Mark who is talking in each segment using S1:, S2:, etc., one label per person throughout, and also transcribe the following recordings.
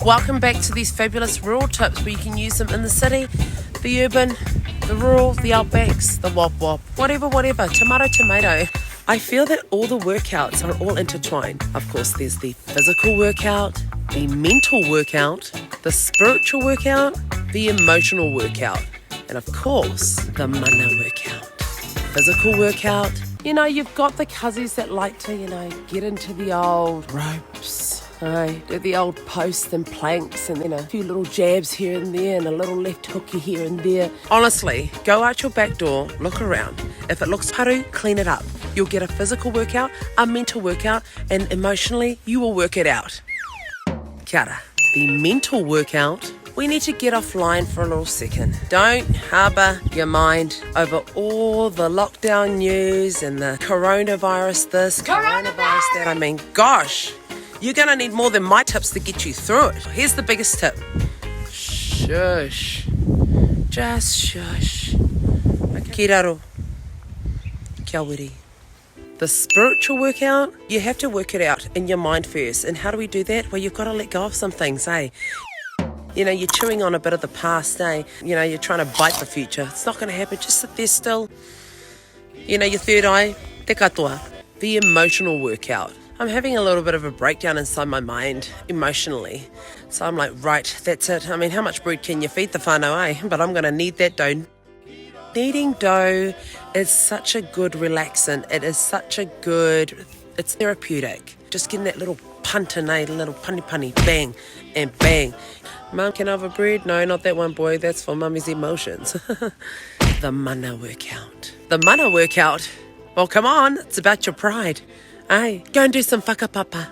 S1: Welcome back to these fabulous rural tips where you can use them in the city, the urban, the rural, the outbacks, the wop, whatever, tomato. I feel that all the workouts are all intertwined. Of course, there's the physical workout, the mental workout, the spiritual workout, the emotional workout, and of course, the mana workout. Physical workout, you've got the cuzzies that like to, get into the old ropes, do the old posts and planks and then a few little jabs here and there and a little left hooky here and there. Honestly, go out your back door, look around. If it looks paru, clean it up. You'll get a physical workout, a mental workout, and emotionally, you will work it out. Kia ora. The mental workout, we need to get offline for a little second. Don't harbour your mind over all the lockdown news and the coronavirus this, coronavirus that. I mean, gosh, you're going to need more than my tips to get you through it. Here's the biggest tip. Shush. Just shush. Kōrero. Kia wiri. The spiritual workout, you have to work it out in your mind first. And how do we do that? Well, you've got to let go of some things, You're chewing on a bit of the past, you're trying to bite the future. It's not going to happen. Just sit there still. Your third eye, te katoa. The emotional workout. I'm having a little bit of a breakdown inside my mind emotionally. So I'm like, right, that's it. I mean, how much brood can you feed the whānau, But I'm going to need that dough. Kneading dough is such a good relaxant. It is it's therapeutic. Just getting that little punta, little punny, bang and bang. Mum, can I have a bread? No, not that one, boy. That's for mummy's emotions. The mana workout. The mana workout? Well, come on. It's about your pride. Go and do some whakapapa.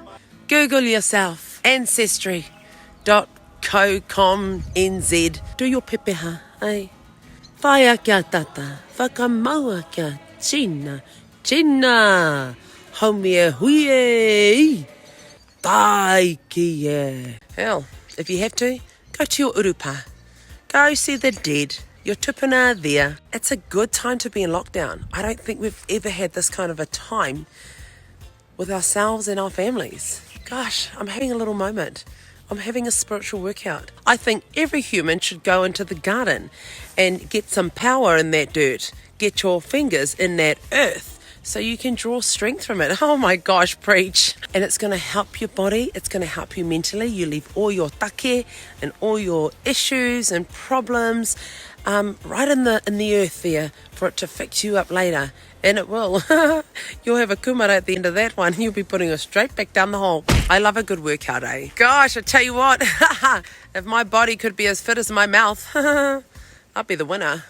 S1: Google yourself. Ancestry.co.nz. Do your pepeha. Whaia kia tata. Whakamaua kia tina. Haumea huie. Tai kia. Hell, if you have to, go to your urupa. Go see the dead. Your tupuna are there. It's a good time to be in lockdown. I don't think we've ever had this kind of a time with ourselves and our families. Gosh, I'm having a little moment. I'm having a spiritual workout. I think every human should go into the garden and get some power in that dirt. Get your fingers in that earth so you can draw strength from it. Oh my gosh, preach. And it's going to help your body. It's going to help you mentally. You leave all your take and all your issues and problems right in the earth there for it to fix you up later. And it will. You'll have a kumara at the end of that one. You'll be putting it straight back down the hole. I love a good workout, Gosh, I tell you what. If my body could be as fit as my mouth, I'd be the winner.